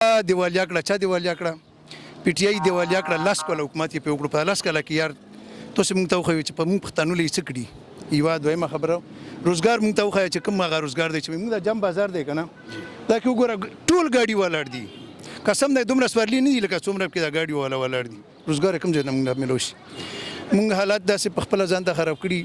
دیوالیا کړه چا دیوالیا کړه پی ټی آی دیوالیا کړه لاس کوله حکومت یې په وکړو په لاس کله کې یار تاسو موږ ته وښیو چې په موږ پښتانه لې څه کړي یوه دویمه خبره روزګار موږ ته وښایه چې کوم هغه روزګار دی چې موږ د جام بازار دی که نه دا کې وګوره ټول ګاډي ولاړ دي قسم دی دومره سپرلي نه دي لکه څومره پکې دا ګاډي والا ولاړ دي روزګار یې کوم ځای نه موږ میلو شي موږ حالات داسې په خپله ځان ته خراب کړي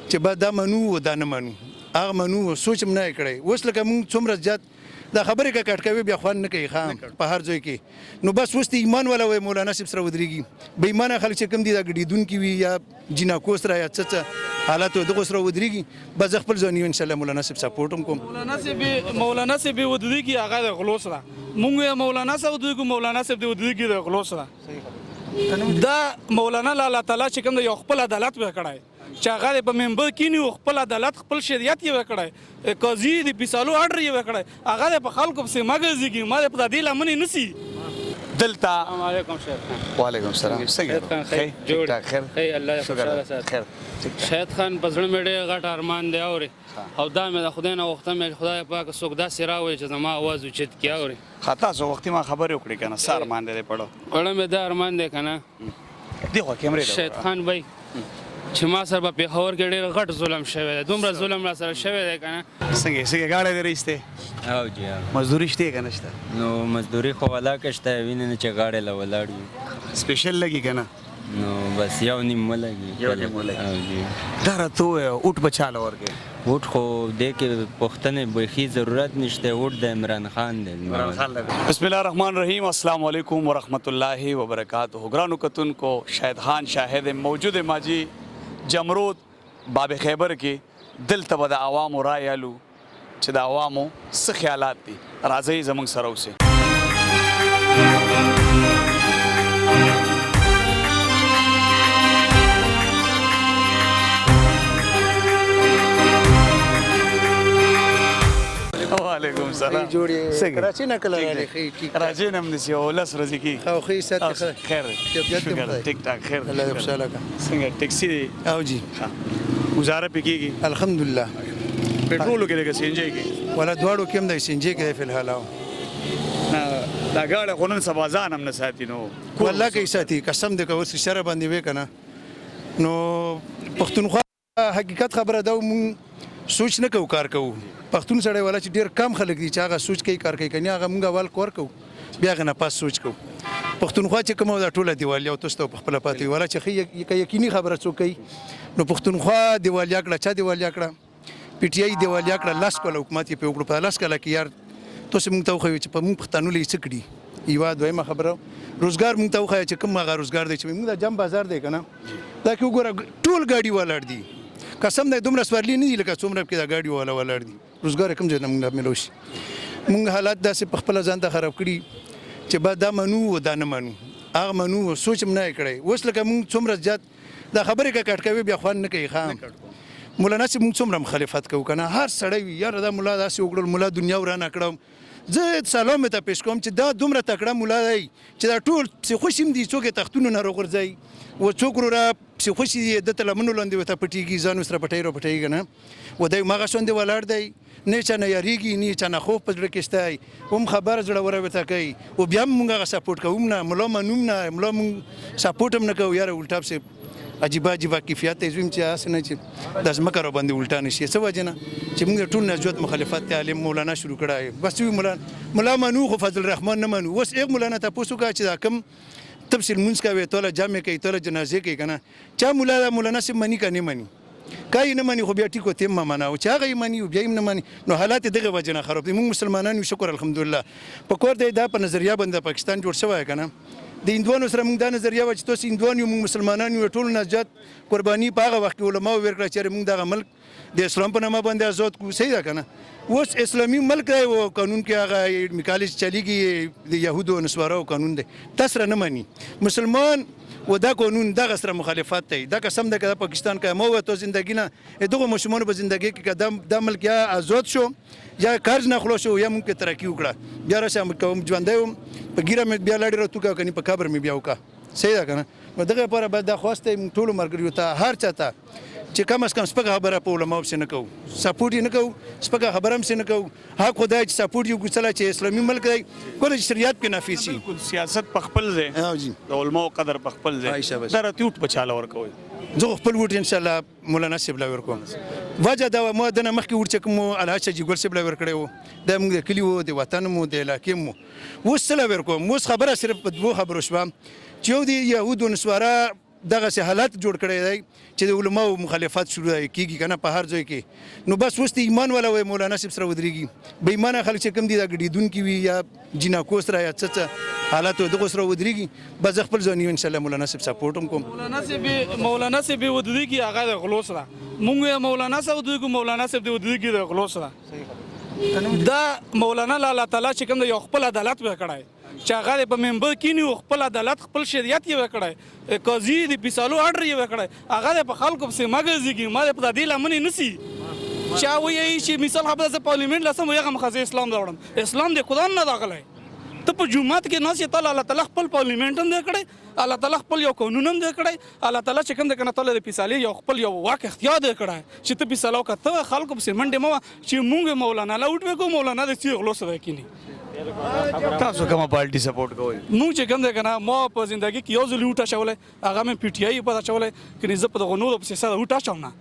چې به دا منو و دا نه منو هغه منو سوچ هم نه یې کړی اوس لکه موږ څومره زیات دا خبرې که کټ کوي بیا خوند نه کوي ښه په هر ځای کې نو بس اوس د ایمان والا وایي مولانا صاحب سره ودرېږي بې ایمانه خلک چې کوم دي دا ګډېدونکي وي یا جیناکو سره یا څه حالات دغو سره ودرېږي بس زه خپل ځان یو انشاءالله مولانا صاحب سپورټ هم کوم مولانا صاحب ودرېږي هغه د غلو سره مونږ مولانا صاحب ودرېږو مولانا صاحب ودرېږي د غلو سره دا مولانا الله تعالی چې کوم یو خپل عدالت به کړی چې هغه په ممبر کینی خپل عدالت خپل شریعت یې وکړی قاضي د پیسالو اډر یې وکړی هغه په خلکو پسې مګرځي ما په دې لمنې نسی دلته السلام علیکم شیخ خان وعلیکم السلام څنګه خیر جوړ خیر خیر الله خوشاله ساتي خیر شهید خان په زړه مې ډېر غټ ارمان دی اوري او دا مې د خدای نه غوښتم چې خدای پاک څوک داسې راوړي چې زما اواز اوچت کړي اوري خطا سو وختي ما خبرې وکړې کنه سار ارمان دې پړو مې دا ارمان دی کنه دی خو کیمرې شهید خان بھائی چې ما سره په پیښور کې ډېر غټ ظلم شوی دی دومره ظلم را سره شوی دی که نه څنګه ګاډی دې رایستی او جی مزدوري شته که نه شته نو مزدوري خو ولاکه شته وینې نه چې غاړې له ولاړ وي سپیشل لګي که نه نو بس یو نیم ولګي او جی دا راته ووایه اوټ به چاله ورکوې ووټ خو دې کې پوښتنې بیخي ضرورت نشته ووټ د عمران خان دی بسم الله الرحمن الرحیم السلام علیکم ورحمۃ اللہ وبرکاتہ ګرانو کتونکو شاهد خان شاهد موجود ماجی جمرود باب خیبر کې دلته به د عوامو رای الو چې د عوامو څه خیالات دي راځئ زموږ سره اوسئ وعلیکم السلام کراچۍ نه کله راغلی ښه ټیک راځئ نه همداسې یو 10 ورځې کې او ښه ساتي ښه خیر دی شکر ټیک ټاک خیر الله دې خوشحاله کړه څنګه ټیکسي دی او جی گزاره پې کېږي الحمدلله پټرولو کې لږه سی ان جی کې ولا دواړو کې هم د سی ان جی کې دی فلحال او دا ګاډی خو نن سبا ځان هم نه ساتي نو والله کوي ساتي قسم دې که اوس اشاره باندې وې که نه نو پښتونخوا حقیقت خبره ده مونږ سوچ نه کوو کار کوو پښتون سړی والا چې ډېر کم خلک دي چې هغه سوچ کوي کار کوي کني هغه مونږ اول کار کوو بیا هغه نه پاس سوچ کوو پښتونخوا چې کومه دا ټوله دیوالیا او تاسو ته په خپله پاتې والا چې ښه یقیني خبره څوک کوي نو پښتونخوا دیوالیا کړه چا دیوالیا کړه پی ټی آی دیوالیا کړه لاس کوله حکومت یې په وکړو په لاس کله کې یار تاسو موږ ته وښیو چې په موږ پښتانه لې څه کړي یوه دویمه خبره روزګار موږ ته وښایه چې کوم هغه روزګار دی چې موږ د جام بازار دی که نه دا کې وګوره ټول ګاډي ولاړ دي قسم دی دومره سپرلي نه دي لکه څومره پکې دا ګاډي والا ولاړ دي روزګار یې کوم ځای نه موږ میلو شي موږ حالات داسې په خپله ځان ته خراب کړي چې به دا منو و دا نه منو هغه منو سوچ هم نه یې کړی اوس لکه موږ څومره زیات دا خبرې که کټ کوي بیا خوند نه کوي ښه مولانا صاحب موږ څومره مخالفت کوو که نه هر سړی وي یاره دا ملا داسې وکړل ملا دنیا ورانه کړم زه سلام ته پیش کوم چې دا دومره تکړه ملا دی چې دا ټول پسې خوش هم دي څوک یې تختونو نه راغورځوي و څوک وروره پسې خوشي دي ده ته لمنو لاندې ورته پټېږي ځان ورسره پټوي راپټوي که نه و دی هماغه شاندې ولاړ دی نه چا نه یاریږي نه چا نه خوف په زړه کې شته هم خبره زړوره ورته کوي و بیا هم موږ هغه سپورټ کوو نه ملا منو نه ملا موږ سپورټ هم نه کوو یاره الټا پسې عجیبه کیفیت ته زویم چې هسې نه چې د ځمکه راباندې الټا نه شي څه وجې نه چې موږ د ټول نجات مخالفت ته عالم مولانا شروع کړی بس وي ملا منو خو فضل الرحمن نه منو اوس هغه مولانا تپوس وکړه چې دا کوم تفصیل مونځ کوي توله جامع کوي توله جنازې کوي که نه چا مولانا صاحب مني که نه مني که یې نه مني خو بیا ټیک ورته هم منه او چې هغه یې مني او بیا یې نه مني نو حالات یې دغه وجې نه خراب دي موږ مسلمانان یو شکر الحمدلله په کور دی دا په نظریه باندې د پاکستان جوړ شوی که نه د هندوانو سره موږ دا نظریه وه چې تاسو هندوان یو موږ مسلمانان یو ټول نجات قرباني په هغه وخت کې علماو ورکړه چې موږ دغه ملک د اسلام په نامه باندې آزاد کړو صحیح ده که نه اوس اسلامي ملک دی او قانون کې هغه کالج چلیږي د یهودو نسوارو قانون دی تا سره نه مني مسلمان و دا قانون دغه سره مخالفت دی دا قسم ده که د پاکستان که ما وته زندگی نه دغه ماشومانو په زندگی کې که دا ملک یا آزاد شو یا قرض نه خلاص شو یا موږ ترقي وکړه بیا راسه کوم ژوندی وم په ګیره مې بیا لاړې راوتوکه کني په قبر مې بیا وکړه صحیح ده که نه نو دغه لپاره باید دا خواسته موږ ټولو ملګریو ته هر چا ته چې کم از کم سپکه خبره په علماو پسې نه کوو سپورټ یې نه کوو سپکه خبره هم پسې نه کوو حق خدای چې سپورټ یو ګوڅله چې اسلامي ملک دی کوله چې شریعت پې نافظ شي بالکل سیاست په خپل ځای او جی د علماو قدر په خپل ځای عایشه بس. دا راته وټ په چاله ورکوي زه خپل ووټ انشاءالله مولانا صاحب لا ورکوم وجه دا ما دنه مخکې ووټ چې کوم الحاج شجي ګل صاحب لا ورکړی وو دا موږ د کلي وو د وطن مو د علاقې مو اوس څه لا ورکوم اوس خبره صرف په دوو خبرو شوه چې یو د یهودو نسوارا دغسې حالت جوړ کړی دی چې د علماو مخالفت شروع کېږي که نه په هر ځای کې نو بس اوس د ایمان والا وایي مولانا صاحب سره ودرېږي بې ایمانه خلک چې کوم دي دا ګډېدونکي وي یا جیناکو سره یا څه حالات دغو سره ودرېږي بس زه خپل ځان یو انشاءالله مولانا صاحب سپورټ هم کوم مولانا صاحب ودرېږي هغه د غلو سره مونږ یې مولانا صاحب ودرېږو مولانا صاحب ودرېږي د غلو سره دا مولانا الله تعالی چې کوم د یو خپل عدالت به کړی چې هغه په ممبر کینی خپل عدالت خپل شریعت یې وکړی قاضي د پیسالو آرډر یې وکړی هغه په خلکو پسې مګرځېږي ما په دې لمنې نسی چا وایي چې مثال خبره زه پارلیمنټ لسم هغه مخه اسلام راوړم اسلام د قرآن نه راغلی ته په جومات کې ناست یې الله تعالی خپل پارلیمنټ هم دی کړی الله تعالی خپل یو قانون هم دی کړی الله تعالی چې کوم دی که نه تعالی د پیسالې یو خپل یو واک اختیار دی کړی چې ته پیساله وکړه ته خلکو پسې منډې مه وه چې مونږ مولانا له وټ وکړو مولانا د څه غلو سره کینی تاسو کومه پارټي سپورټ کوئ مونږ چې کوم دی که نه ما په زندګي کې یو ځل وټ اچولی هغه مې پی ټي آی په اچولی که زه په دغو نورو پسې سره وټ اچوم نه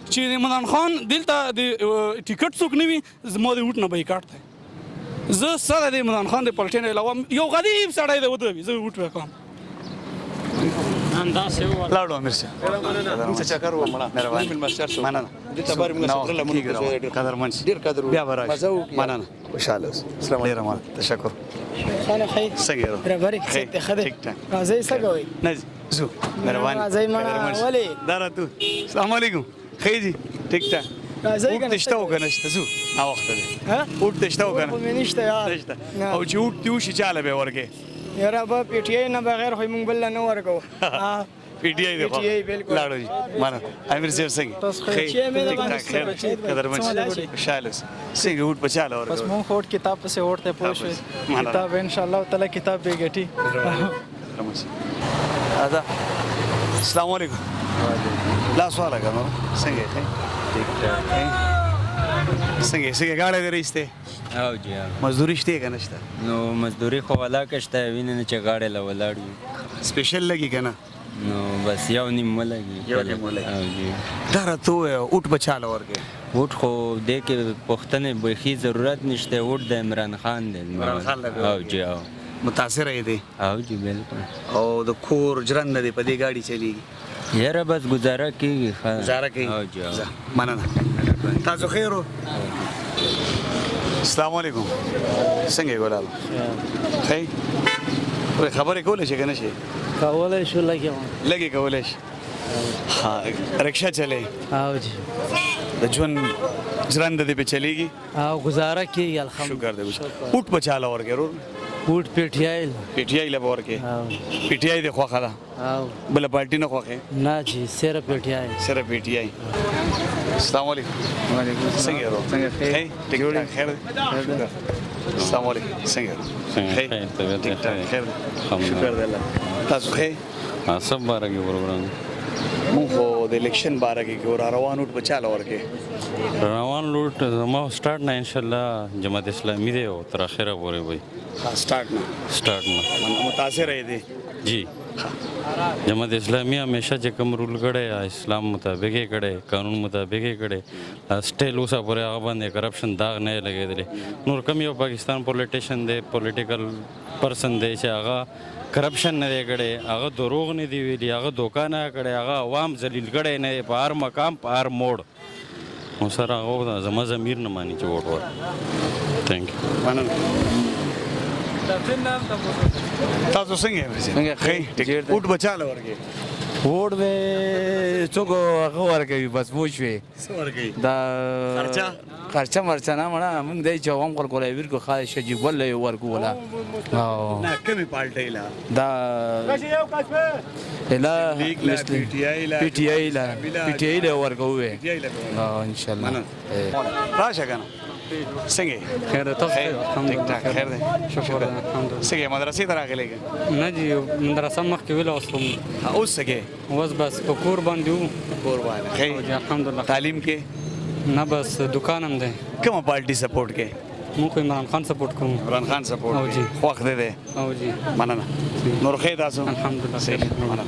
چې عمران خان دلته د ټیکټ څوک نه وي زما د وټ نه بایکاټ دی زه سره د عمران خان د پلټۍ نه علاوه یو غریب سړی دی ودروي زه وټ وکړم لاړو امیر صاحب موږ څه چکر وو مړه مهرباني. مېلمستیا سره مننه دلته بارې موږ سره لمونځ کېږي کوو. راوړه. قدرمن شي. ډېر قدر بیا به راشي. مزه وکړي. مننه خوشحاله اوسه السلام ډېره مننه تشکر خانه خی څنګه یې برابرې خیر، څه خده ټیک ټاک. راځي څه کوي نه زو مهرباني راځئ مړه، قدرمن شي. ولې؟ دا راتو السلام علیکم خیر جی ټیک ټاک راځئ اوټ کنه تشته و که نشته زو ناوخته دی ها اوټ تشته و که خو نه مې نشته یار نشته نه. او چې اوټ دې وشي چاله به یې ورکې یاره به پی ټی آی نه بغیر خو موږ بل نه ورکو پی ټی آی دی خو PTI بالکل. لاړو جی مننه امیر صاحب څنګه تاسو خیر. چې مې ټیک باندې ټاک خیر بچی دی. قدرمن څه شي مالې؟ خوشحاله اوسه څنګه اوټ په چاله بس ورکې مونږ هوټ کتاب پسې هوټ ته پوه شوې مننه. کتاب ان شاء الله تعالی کتاب به ګټي ادا السلام علیکم لا سوال کنه څنګه څنګه ګاډه درېسته او جی او. مزدوري شته کنه شته نو مزدوري خو ولاکه شته وینې نه چې غاړې له ولاړ وي سپیشل لګي کنه نو بس یو نیم ملګي یو نیم ولګي. او جی دا راته اوټ بچاله ورکې ووټ خو دې کې پښتنې بیخي ضرورت نشته ووټ د عمران خان دی عمران خان لګوي. او جی او متاثر دی او جی بالکل او د کور جرن دی په دې گاډي چلیږي یاره بس گزاره کېږي ښه. گزاره کوي او جی او. مننه تاسو خیر او السلام علیکم څنګه ګورال خی خبرې کولې شي کنه شي کولای شو لګیو لګي کولې شي ها رکشا چلے او جی د ژوند ژرند دې په چلیږي او گزاره کیږي الحمدلله شکر دې اوټ بچاله ورکې رو ووټ پی ټی آی پی ټی آی له ورکې او پی ټی آی د خوخه ده او بل پارټي نه خوخه نه جی سره پی ټی آی سره پی ټی آی السلام علیکم وعلیکم څنګه رو څنګه خیر؟ ټیک ټاک خیر شکر. السلام علیکم څنګه رو خیر، طبیعت ټیک ټاک خیر. خیر شکر دی الله تاسو خیر سب باره کې پروګرام مونږ خو د الیکشن باره کې ګور روان اوټ بچاله ورکې روان لوټ زما سٹارټ نه ان شاء الله جماعت اسلامي دی او تر اخره پورې وي سٹارټ نه سٹارټ نه متاثر دی جی جماعت اسلامی همیشه چې کوم رول کړي اسلام مطابق یې کړي قانون مطابق یې کړي سټیل اوسه پورې هغه باندې کرپشن داغ نه لګېدلی نور کوم یو پاکستان پولیټیشن دی پولیټیکل پرسن دی چې هغه کرپشن نه دی کړی هغه دروغ نه دی ویلي هغه دوکه نه کړی هغه عوام ذلیل کړی نه دی په هر مقام په هر موړ نو سر هغه زما ضمیر نه ماني چې ووټ ورکړم تھینک یو مننه تاسو څنګه خیر ټیک اوټ بچاله ورکې ووټ به څوک هغه ورکوي بس پوه شوې څه ورکې دا خرچه؟ خرچه مرچه نه مړه موږ دی چې عوام خلکو له ویرکو خالد شجیب ول له ورکو ولا او نه کومې پارټۍ لا دا اله لیگ لا پی ټی آی لا پی ټی آی لا پی ټی آی له ورکو وې پی ټی آی لا او ان شاء الله مننه راشه کنه څنګه خیر ته ټیک ټاک خیر دی شکر څنګه مدرسې ته راغلی نه جی مدرسه مخکې ویل اوس کوم اوس څنګه اوس بس په کور باندې وو قربان خیر الحمدلله تعلیم کې نه بس دکان هم دی کومه پارټي سپورټ کې موږ عمران خان سپورټ کوو عمران خان سپورټ او جی. وخت دی او جی مننه نور خیر تاسو الحمدلله صحیح مننه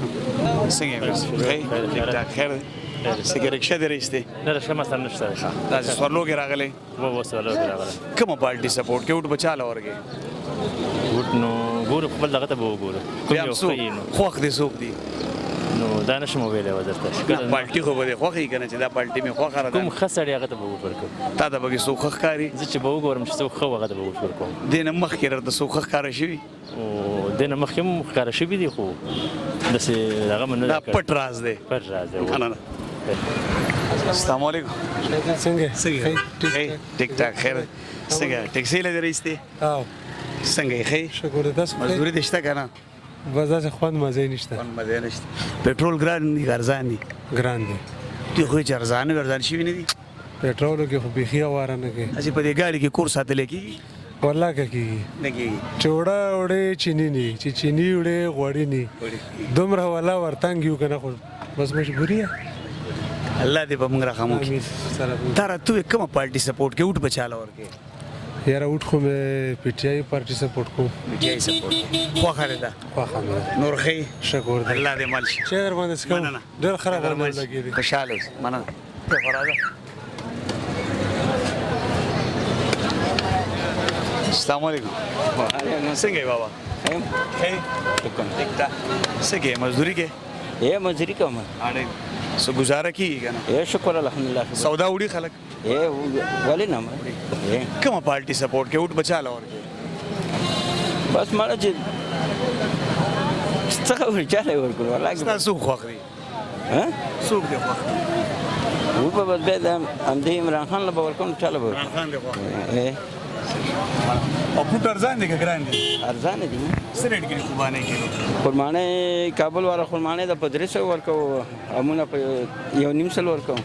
څنګه خیر ټیک ټاک خیر دی څنګه رکشا دی رښتې نه رښه مثلا نشته ښه دا سوالو کې راغلی و سوالو کې راغله کومه پارټي سپورټ کې وټ بچاله ورګي ګوت نو ګورو خپل دغه ته وګورو کوم یو خو نو خوښ دي سوق دي نو دا نشم ویلې وځته پارټي خو به خوښي کنه چې دا پارټي می خوښه را کوم خسړی هغه ته وګورو تا دا به سوق ښکاری زه چې به وګورم چې څو خو هغه ته وګورم دین مخ کې رته سوق ښکار شي او دنه مخکې ښکار شي دي خو دسه هغه من دا پټ راز دی پټ راز دی نه نه السلام علیکم څنګه ټیک ټاک خیر څنګه ټیکسي لري رئیسته او څنګه خیر شکر تاسو مزدوري دشته کنه بس دا خوند مزه نشته مزه نشته پټرول ګران دي ګرځان دي ګران دي تی خو چرزان ګرځان شي نه دي پټرول کې خو بيخي واره نه کې اسی په دې ګاډي کې کور ساتل کی والله کې لګي چوڑا وړې چینی ني چې چینی وړې غوړی ني دومره والا ورتنګ یو کنه خو بس مجبوری ہے الله دې په موږ راخمو کې تر ته کومه پارټي سپورټ کې وټ بچاله ورکه یاره وټ خو مې پی ټی آی پارټي سپورټ کوم پی ټی آی سپورټ خو خالدا نور خی شکر الله دې مال شي چې در باندې سکو ډېر خراب لګیږي خوشاله اوس مننه ته فراده السلام علیکم څنګه یې بابا خی ټیک ټاک څنګه مزدوري کې ये मजदूरी कम है اړې سو گزاره کیږي کنه ये शुक्र अल्हम्दुलिल्लाह سودا وړي خلک ये वाले नाम ये کومه پارټي سپورټ کې وټ بچاله ورکه बस मारा जी څنګه ورچاله ورکول والله تاسو خوښ دي ها څوک دی خوښ و په بس به ام دې عمران خان له باور کوم چاله ور عمران خان دی خوښ اے او پټ ارزان دي ګران دي ارزان دي سره ډېر خوبانه کېلو خرمانه کابل والا خرمانه د 1500 ورکو امونه په یو نیم سل ورکو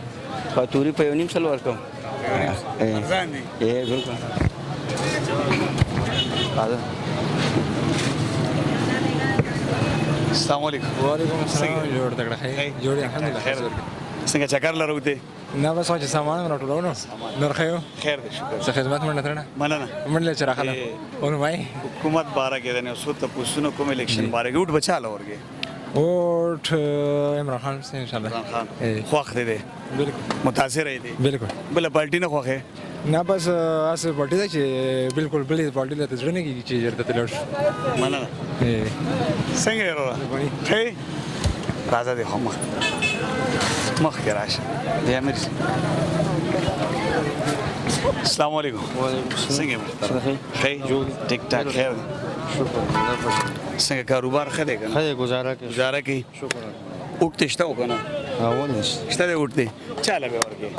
فاتوري په یو نیم سل ورکو ارزان دي اے بالکل السلام علیکم وعلیکم السلام جوړ تکړه جوړ الحمدلله خیر څنګه چکر لرو ته نه بس چې سامان راټولو نو نور خیو خیر دې شکر څه خدمت مننه ترنه مننه منله چې راخله اون مای حکومت بارا کې نه اوس ته پوښتنه کوم الیکشن بارا کې وټ بچاله ورګه ووټ عمران خان ان شاء الله عمران خان خوښ دي بالکل متاثر دي بالکل بل پارټي نه خوښه نه بس اس پټی دا چې بالکل بلې پټی له تجربه نه کیږي چې چیرته تلل مننه څنګه یې وروه هي راځه دې هم مخ کې راشه دې امیر السلام علیکم څنګه خیر ټیک ټاک خیر څنګه کاروبار خدای کنه خدای گزاره کی شکر وټ شته وکنه اول شته دې وټ چاله به ورګه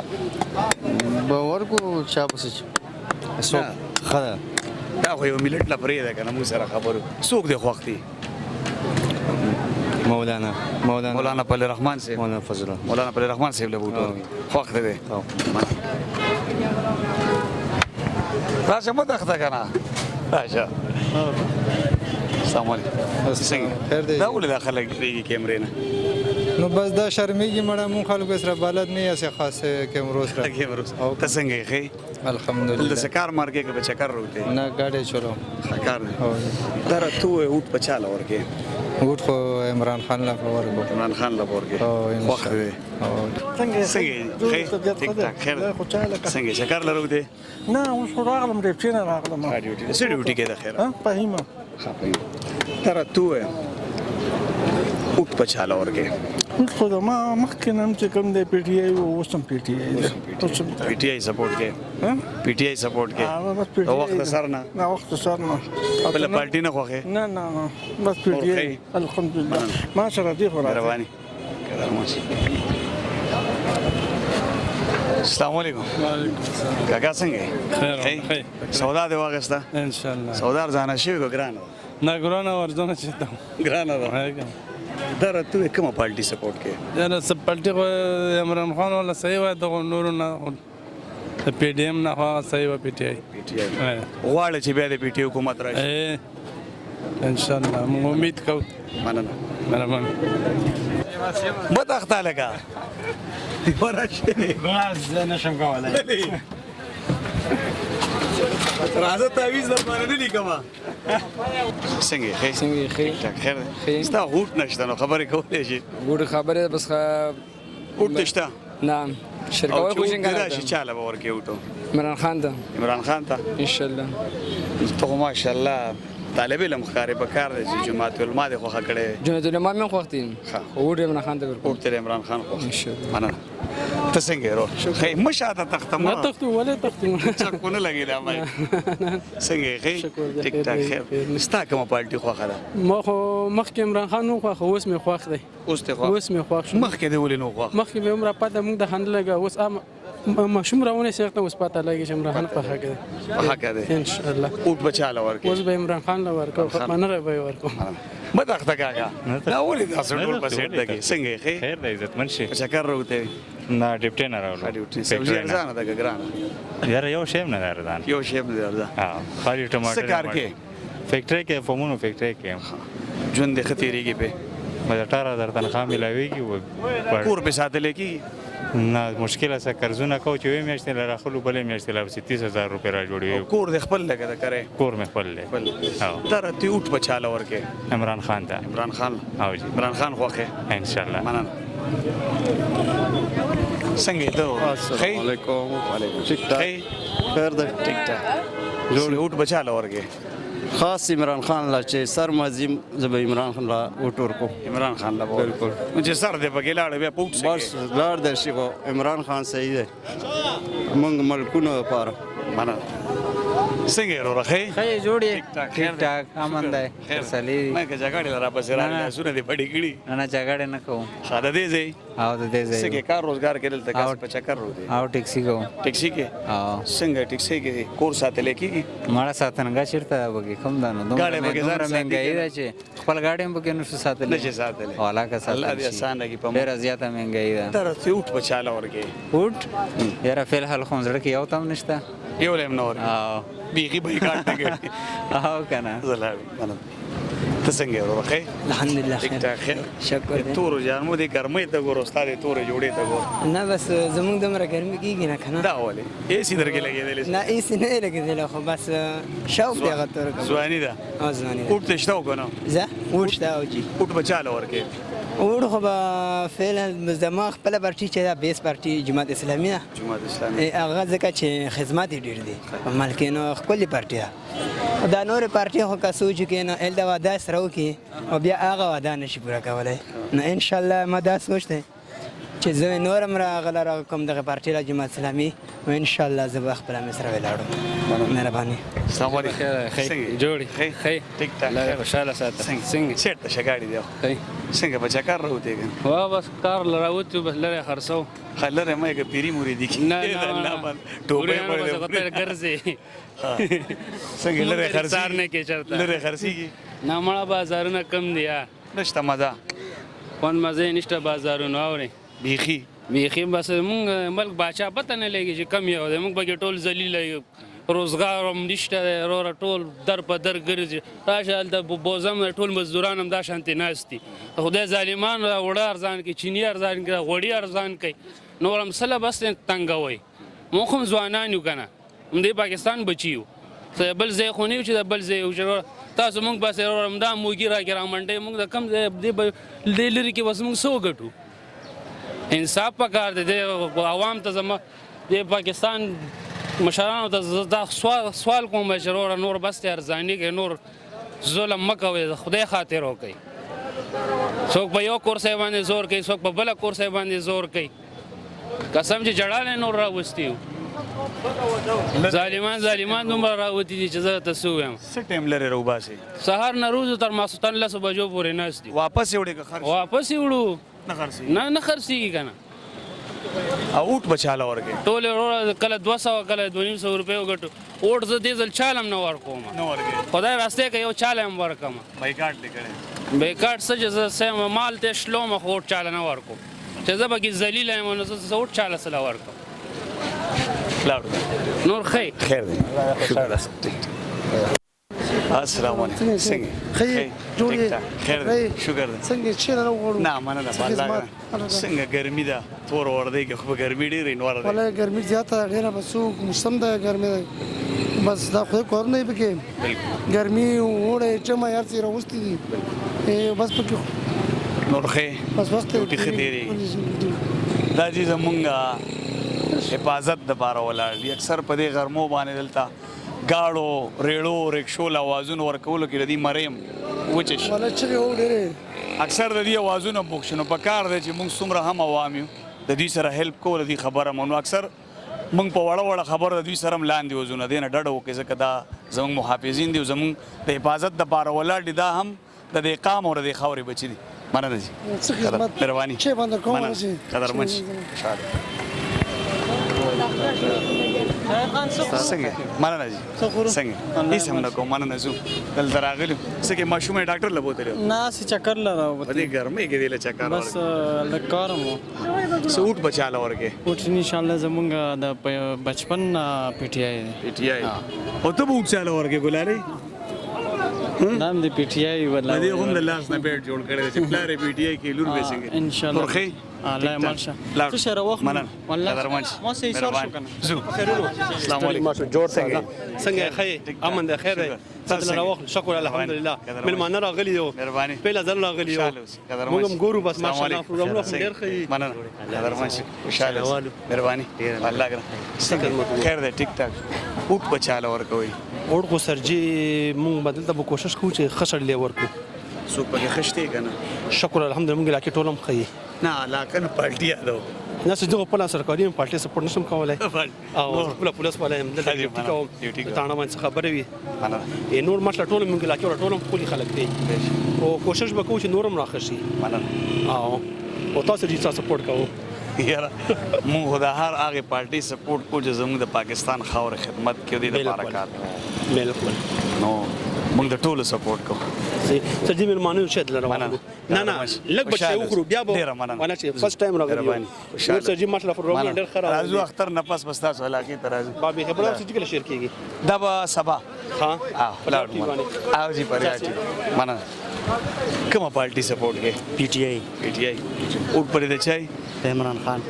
باور کو چا پس سو خدا دا خو یو ملت لا پرې ده کنه موږ سره خبرو څوک دی خوښ دی مولانا پل رحمان سے مولانا پل رحمان سے له بوتو خوښ دی راشه مو دغه کنه راشه السلام علیکم خیر دی دا ولې داخله کیږي کیمرې نه نو بس دا شرمېږي مړه مون خلکو سره بلد نه یې خاص کیمرو سره کیمرو ته څنګه یې خې الحمدلله د سکار مارګه کې به چکر روته نه گاډي چلو سکار در ته وټ پچاله ورکه وټ خو عمران خان لا ورکو عمران خان لا ورکه خوښ دی څنګه خې ټیک ټاک خیر څنګه چکر لروته نه اوس راغلم دې چې نه راغلم ډیوټي سره ډیوټي کې ده خیر په هیمه تر ته وټ پچاله ورکه خو دا ما مخکې نم چې کوم دی پی ټی آی اوس هم پی ټی آی پی ټی آی سپورټ کې پی ټی آی سپورټ کې وخت سر نه وخت سر نه بل پارټي نه خوخه نه بس پی ټی آی الحمدلله ما سره دی خو رواني السلام علیکم کاکا څنګه خیر سودا دی واغستا ان شاء الله سودا ځانه شي ګران نه ګرانه ورځونه چته ګران ده در ته کومه پارټي سپورټ کې دا سب پلټي عمران خان ولا صحیح وای ته نور نه د پی ډی ایم نه خو هغه صحیح وه پی ټی آی غواړي چې بیا د پی ټي حکومت راشي انشاءالله موږ امید کوو مننه مهرباني بداخته لګه زه نشم کولی راځه تعویض در باندې نه لیکما څنګه ښه څنګه ښه خیر دی ستا غوټ نشته نو خبرې کولی شي ګوډه خبره بس غوټ دې شته نه شرکاوی او چې خوشنګ اوږد راشي چاله به ورکې وټو عمران خان ته عمران خان ته انشاءالله ته خو ماشاءالله طالب علم ښکارې په کار دی چې جماعت علما دې خوښه کړې جنت العلما مې خوښ دي وډ عمران خان ته ورکو وټ تر عمران خان خوښ انشاءالله مننه ته څنګه یې رو ښه مشاته تخته نه تختو ولې تختو چک ونه لګې دا مای څنګه یې ښه ټیک ټاک خیر ستا کومه پارټي خوښه ده ما خو مخکې عمران خان نو خوښ اوس مې خوښ دی اوس ته خوښ اوس مې خوښ شو مخکې دې ولې نو خوښ مخکې مې عمره پته موږ د خنډ لګه اوس ماشوم راونه سیخته اوس پته لګي چې عمران خان په حق دی په حق دی ان شاء الله اوټ بچاله ورکې اوس به عمران خان له ورکو منره به ورکو بداخته کاکا دا ولې تاسو ټول په سیټ دګي څنګه یې ښه خیر دی عزتمن شي چکر روته نه ډیپټی نه راولو ډیوټي سبزی ارزانه ده ګرانه یاره یو شی هم نه راردان یو شی به درځه خالي ټماټر څه کار کې فیکټری کې فومونو فیکټری کې ژوند دې خطرېږي په مې 18000 تنخواه ملاويږي کور په ساتل کې نه مشکل څه قرضونه کو چې وې میاشتې لاره خلو بلې میاشتې لاره 30000 روپے را جوړي کور دې خپل لګا کرے کور مې خپل لې تر ته اوټ بچاله ورکې عمران خان ته عمران خان او جی عمران خان خوخه ان شاء الله مننه څنګه ته السلام علیکم وعلیکم ټیک ټاک خیر ده ټیک ټاک جوړ اوټ بچاله ورکې خاص عمران خان لا چې سر مزیم زب عمران خان لا وټور کو عمران خان لا بالکل چې سر دې پکې لاړ بیا پوښت بس لار درشي کو عمران خان صحیح ده موږ ملکونو لپاره مننه څنګه ورو راخې خیر جوړي ټیک ټاک امن ده سلی مې که جګړه را پسې راغله سونه دې پړې کړي نه جګړه نه کوم ساده دې زی او د دې څنګه کار روزګار کې دلته کار په چکر رو دي او ټیکسي کوم ټیکسي کې څنګه ټیکسي کې کور ساتل کېږي ماړه ساتنګا چیرته وګي کوم دانو ګاډي وګي ځان مهنګای ده چې خپل ګاډي هم کې نو ساتل نه چې ساتل والا کا ساتل الله دې آسان لګي په ډیر زیاته مهنګای ده تر څو اوټ بچاله ورګي اوټ یاره فل حل خون زړه کې یو تام نشته یو لیم نور بیغي به کاټ نه کوي او کنه زلال ته څنګه ورو ښه الحمدلله ټیک ټاک خیر شکر تور جانمو دې ګرمۍ ته ګور استاد تور جوړې ته ګور نه بس زمونږ دمره ګرمي کیږي نه کنه دا ولې ایسی درګه لګېدل نه ایسی نه لګېدل خو بس شوق دی غتور کوم ځواني ده ځواني اوټ ته شتاو کنه زه اوټ شته او جی اوټ بچاله ورکې اوټ خو به فعلا زما خپل پارټي چې دا بیس پارټي جماعت اسلامي ده جماعت اسلامي هغه ځکه چې خدمات ډېر دي ملکینو خپل پارټي ده دا نور پارټي خو کا سوچ کې نه ال دا وعده سره وکي او بیا هغه وعده نشي پوره کولای نو ان شاء الله ما دا سوچ ته چې زه نورم راغله کوم دغه پارټي را جماعت اسلامي او ان شاء الله زه به خپل مصر ولاړم مهرباني السلام علیکم خیر جوړي خیر ټیک ټاک خوشاله ساته څنګه چیرته شګاړي دی څنګه بچا کار راوته وا بس کار لراوت بس لره خرڅو خلره مې کې پیری موري دي نه ټوبه په ګرځي څنګه لره خرڅار نه کې چرته لره خرڅيږي نه مړه بازارونه کم دي نشته مزه کون مزه نشته بازارونه اوري بیخي بس مونږ ملک باچا پته نه لګي چې کم یو دی مونږ به ټول ذلیل روزګار هم نشته وروره ټول در په در ګرځي راشه هلته بوزم ټول مزدوران هم دا شانتې ناست دي خدای ظالمان وړه ارزان کوي چیني ارزان کوي غوړي ارزان کوي نور هم سله بس تنګوي موږ هم ځوانان یو که نه همدې پاکستان بچي یو بل ځای خو نه یو چې د بل ځای یو چې تاسو موږ بس همدا موږي راکې رامنډئ موږ د کم ځای دې لرې کې بس موږ څه وګټو انصاف پکار دی عوام ته زما د پاکستان مشرانو ته دا سوال کوم چې نور بس ته ارزاني کوي نور ظلم مه کوئ د خدای خاطر وکړئ څوک په یو کورسۍ باندې زور کوي څوک په بله کورسۍ باندې زور کوي قسم چې جړالی نور راوستي یو ظالمان دومره راوتي دي چې زه ته څه ووایم څه ټایم لرې راوباسې سهار نه روزو تر ماسخوتن 10 بجو پورې ناست دي واپس یې وړې که خرڅ واپس یې وړو نه خرڅېږي نه خرڅېږي که نه او اوټ بچاله ورکې ټول وروره کله 200 کله 250 روپۍ وګټو اوټ زه دې ځل چال هم نه ورکوم نه ورکې خدای راستی که یو چال هم ورکم بایکاټ دې کړی بایکاټ څه چې زه مال ته شلوم خو اوټ چاله نه ورکوم چې زه پکې ذلیله یم نو زه اوټ چاله سله ورکم لاړو نور خیر خیر دی شکر السلام علیکم څنګه خیر جوړې خیر دی شکر دی څنګه چې نه وغوړو نه مننه والله څنګه ګرمي ده تور وردی کې خو ګرمي ډېرې نور ده والله ګرمي زیاته ډیره بس موسم ده ګرمي بس دا خو کور نه پکې ګرمي وړه چې ما یار سره وستې دي بس پکې نور خې بس وخت ډوټي خديري دا چې زمونږه حفاظت د بار ولاړ دي اکثر په دې غرمو باندې دلته گاړو ریړو رکشو لوازونو ورکولو کې د دې مریم وچش ولا چې وړه اکثر د دې اوازونو بوښنو په کار دی چې موږ څومره هم عوام یو د دې سره هیلپ کول دي خبره مونږ اکثر موږ په وړه وړه خبره د دوی سره لاندې وزونه دي نه ډډه وکړي ځکه دا زموږ محافظین دي زموږ د حفاظت د پاره ولاړ دي دا هم د دې قام او د خاورې بچي دي مننه جی مهرباني چې باندې کوم شي قدرمن خوشاله څنګه مننه جی څنګه هیڅ هم نه کوم مننه زو دلته راغلو څنګه ماشومه ډاکټر لبوتلو نه سي چکر لراو په دې ګرمۍ کې دی له چکر بس لکارمو سوټ بچاله ورکه اوټ ان شاء الله زمونږ د بچپن پی ټی آی او ته به چاله ورکه ګلالي نام دی پی ټی آی ولا دې هم د لاس نه بیٹ جوړ کړی چې پلار پی ټی آی کې لور به څنګه ان شاء الله ورخه الله مالشه څه شره وخت والله قدرمن ما سي سر شو کنه زو السلام علیکم جوړ څنګه خیر امن ده خیر ده تاسو راوخ شکر الحمدلله ملمانه راغلی یو مهرباني پیله ځل راغلی یو موږ هم ګورو بس ماشاءالله پروګرام نو ډیر ښه مننه قدرمن خوشاله مهرباني الله ګره خیر ده ټیک ټاک اوټ بچاله ورکوي اور کو سرجی مونږ بدل ته کوشش کوو چې خشر لی ورکو سو په خشته کنه شکر الحمدلله مونږ لاکه ټولم خي نه علاقه پالټي یادو نه څه دغه په سرکاري پارټي سپورټ نشم کولای او خپل پولیس والا هم دلته ډیوټي کوم تاڼه باندې خبرې وي نور ماته ټول مونږ لاکه ټولم خولي خلک دي او کوشش وکړو چې نورم راخشي او تاسو دې سپورټ کوو یاره موږ د هر هغه پارټي سپورټ کو چې زموږ د پاکستان خاور خدمت کې دي د لپاره کار بالکل نو موږ د ټولو سپورټ کوو سجی ملمانو شد لره نه لګ بچي وخرو بیا به وانا چې فرست ټایم راغلی نو سجی مطلب پروګرام ډېر خراب راځو اختر نفس بستا سو علاقه ته راځو بابي خبره چې کله شیر کیږي دا به سبا ها او جی پریا مننه کومه پارټي سپورټ کې پی ټی آی اوټ پرې د چای عمران خان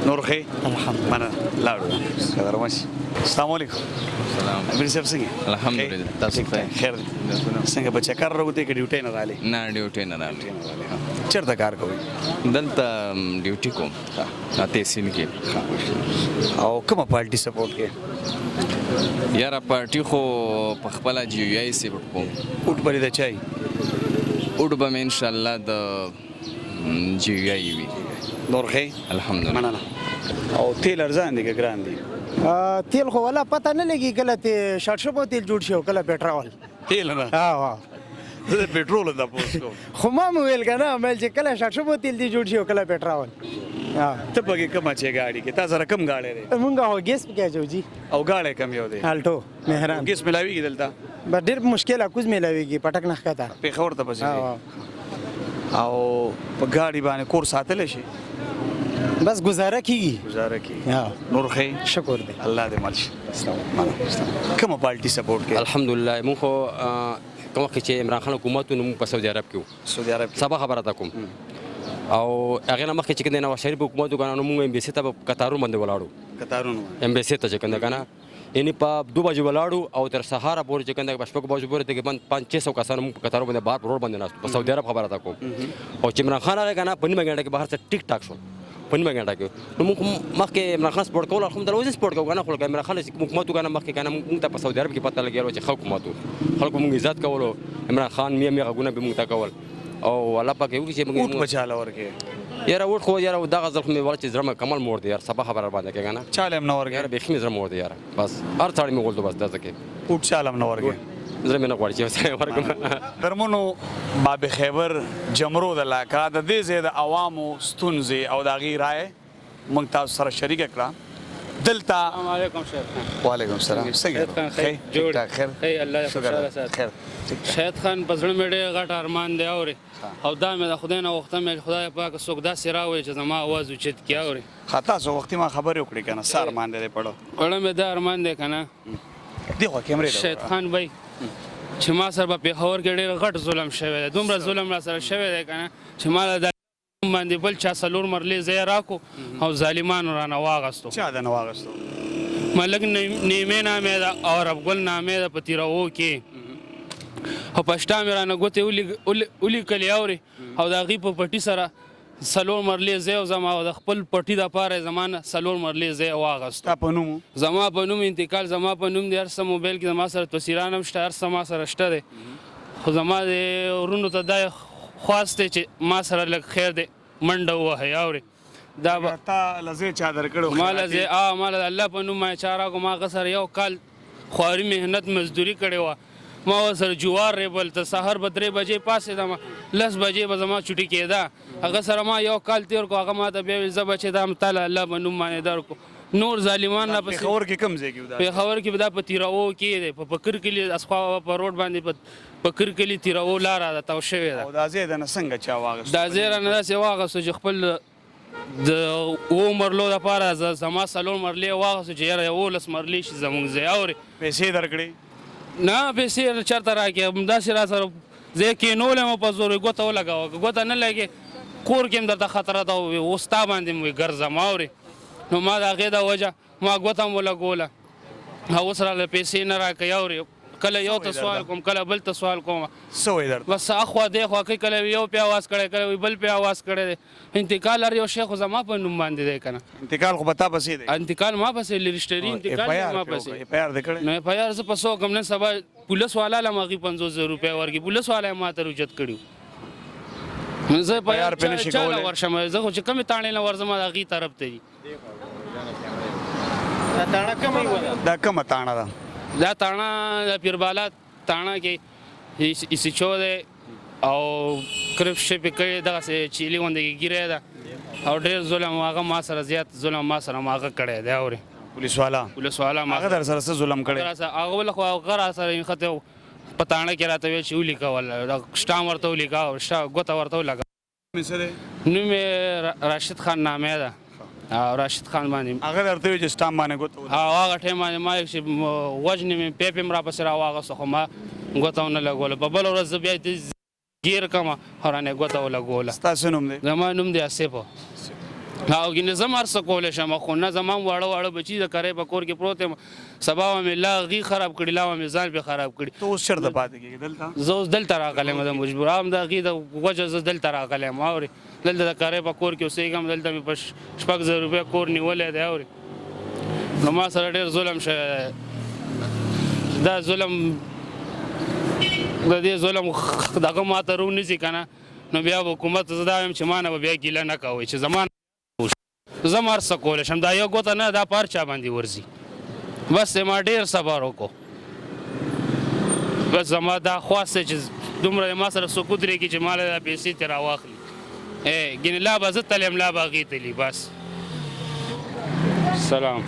نور خې الحمدلله مننه لاړو قدرمن السلام علیکم سلام امیر صاحب څنګه الحمدلله تاسو خیر څنګه بچا کار راغوته کې ډیوټي نه غالي نه ډیوټي نه راغلی چیرته کار کوي دلته ډیوټي کوم اته سین کې او کومه پارټي سپورټ کې یاره پارټي خو په خپل جی یو ای سپورټ کوم اوټ پرې د چای اوټ به ان شاء الله د جی یو ای وی نور خې الحمدلله مننه او تیل ارزان دي که ګران دي تیل خو ولا پته نه لګي کله ته شارټ شپو تیل جوړ شي او کله پټرول تیل نه ها زه پټرول د پوسټ خو ما ویل کنه مې چې کله شارټ شپو تیل دی جوړ شي او کله پټرول ته پکې کومه چې گاډي کې تاسو رقم گاډي لري مونږه هو ګیس پکې جو جی او گاډي کم یو دی الټو مهران ګیس ملاويږي دلته بس ډېر مشکل اكوز ملاويږي پټک نه ښکته په خور ته پسې او په گاډي باندې کور ساتل شي بس گزاره کیږي نور خې شکر دی الله دې مالش کومه پارټي سپورټ کې الحمدلله مونږ کوم وخت چې عمران خان حکومت نو په سعودي عرب کې سعودي عرب سبا خبره تا کوم او هغه نه مخکې چې کنه نواز شریف حکومت وکړ نو مونږ امبیسي ته قطارو باندې ولاړو قطارونو امبیسي ته چې کنه یعنی په 2 بجې ولاړو او تر سهار پورې چې کنه بشپک بجې پورې تقریبا 500 کسان مونږ په قطارو باندې بار روډ باندې ناست په سعودي عرب خبره تا کوم او چې عمران خان هغه کنه په نیمه غنټه کې بهر څخه ټیک ټاک شو په نیمه غنټه کې نو موږ مخکې عمران خان سپورټ کول الحمدلله اوس سپورټ کوو کنه خو عمران خان حکومت کنه مخکې کنه موږ ته په سعودي عرب کې پته لګیږي چې خلکو موږ عزت کولو عمران خان مې غونه به موږ تا کول او الله پاک یو چې موږ اوټ بچاله ورکه یاره وټ خو یاره دا غزل خو مې ول چې زرمه کمال مور دی یار سبا خبره باندې کې کنه چالم نه ورګه یاره به خې زرمه مور دی یار بس هر څاړي مې ولته بس دا ځکه اوټ چالم نه ورګه زرمه نه غواړي چې ورکم درمونو باب خیبر جمرو د علاقه د دې زید عوامو ستونزې او د غیرای مونږ تاسو سره شریک کړه دلته السلام علیکم شیخ وعلیکم السلام څنګه خیر جوړ خیر الله خوشاله ساتي خیر شهید خان په زړه مې ډېر غټ ارمان دی اورې او دا مې د خدای نه غوښتم چې خدای پاک څوک داسې راوړي چې زما آواز اوچت کړي اورې تاسو وختي ما خبرې وکړې که نه څه ارمان دی پړو وړه مې دا ارمان دی که نه دی خوا کیمرې ته شهید خان بی چې ما سره په پېښور کې ډېر غټ ظلم شوی دی دومره ظلم را سره شوی دی که نه چې ما د باندې بل چا 4 مرلې ځای راکو او ظالمانو رانه واغستو چا د نه واغستو ملک نیمه نامې ده او ربګل نامې ده په تیرو کې او پښتا مې رانه ګوتې ولیکلې اورې او د هغې په پټي سره 4 مرلې ځای او زما او د خپل پټي دپاره یې زما نه 4 مرلې ځای واغستو تا په نوم زما په نوم انتقال زما په نوم دی هر څه موبایل کې زما سره تصویران هم شته هر څه ما سره شته دی خو زما د ورونو ته دا خواست دی چې ما سره لږ خیر دی منډه ووهئ اورې دا به تا لزې چا درکړو ما له الله په نوم ما چا راکړو ما هغه سره یو کال خواري محنت مزدوري کړې وه ما ورسره جوار ریبل ته سهار به 3 بجې پاڅېدم 10 بجې به زما چوټي کېده هغه سره ما یو کال تېر کړو هغه ما ته بیا ویل زه به چې دا تاله الله په نوم باندې درکړو نور ظالمان را پسې پېښور کې کوم ځای کې پېښور کې دا په تیرو کې دی په پکر کلي اسخوا په روډ باندې په پکر کلي تیرو لاره ده تاو شوې ده او دا ځای د نه څنګه چا واغستو دا ځای رانه داسې واغستو چې خپل د 2 مرلو دپاره زما 4 مرلې واغستو چې یاره 11 مرلې شي زموږ ځای اورې پیسې درکړې نه پیسې چېرته راکړې همداسې را سره ځای کېنولې مو په زور ګوته ولګوه که ګوته نه لګې کور کې هم درته خطره ده اوس تا باندې م ګرځم اورې نو ما د هغې د وجه ما ګوته م ولګوله اوس راله پیسې نه راکوي اورې کله یو ته سوال کوم کله بل ته سوال کوم څه وایي درته بس اخوا دېخوا کوي کله یو پې اواز کړی کله بل پې اواز کړی دی انتقال هر یو شی خو زما په نوم باندې دی که نه انتقال خو به تا پسې دی انتقال ما پسې رشتري انتقال ما پسې اف آی آر دې کړی نو اف آی آر زه په 100 کم نن سبا پولیس والا له ما هغې 50,000 روپۍ ورکړي پولیس والا یې ما ته رجوت کړي زه په یار چاله ورشم زه خو چې کمې تاڼې نه ورځم د هغې طرف ته دي دا کومه تاڼه ده دا تاڼه د پیربالا تاڼه کې ایسیچو دی او کرپ شپې کړې دغسې چیلي غوندې کې ګیری ده او ډېر ظلم هغه ما سره زیات ظلم ما سره هغه کړی دی اورې پولیس والا هغه در سره څه ظلم کړی هغه بله خو هغه را سره نښتې په تاڼه کې راته ویل چې ولیکول شټام ورته ولیکه ګوته ورته ولګه نوم یې راشد خان نامې ده او راشد خان باندې هغه درته ویل چې سټام باندې ګوته هغه ټایم باندې ما چې وژنې مې پیپ هم راپسې راواغسته خو ما ګوته ونه لګوله په بله ورځ زه بیا ګیر کړم او رانې ګوته ولګوله ستاسو نوم دی زما نوم دی آصف او ګینې زه هم هر څه کولی شم خو نه زما هم واړه واړه بچي د کرۍ په کور کې پروت یم سبا به مې لا هغې خراب کړي لا به مې ځان پې خراب کړي ته اوس چېرته پاتې کېږې دلته زه اوس دلته راغلی یم د مجبور هم د هغې د وجه زه دلته راغلی یم اورې دلته د کرۍ په کور کې اوسېږم دلته مې په 6,000 روپۍ کور نیولی دی اورې نو ما سره ډېر ظلم شوی دی دا ظلم د دې ظلم دغه ما ته رونیسي که نه نو بیا به حکومت زه دا وایم چې ما نه به بیا ګیله نه کوئ چې زما زه هم هر څه کولی شم دا یو ګوته نه دا په هر چا باندې ورځي بس ما ډېر صبر وکړو بس زما دا خواست دی چې دومره ما سره څوک ودرېږي چې ما له دا پیسې ترې راواخلي ګینې لا به زه تلیم لا به هغې تلي بس سلام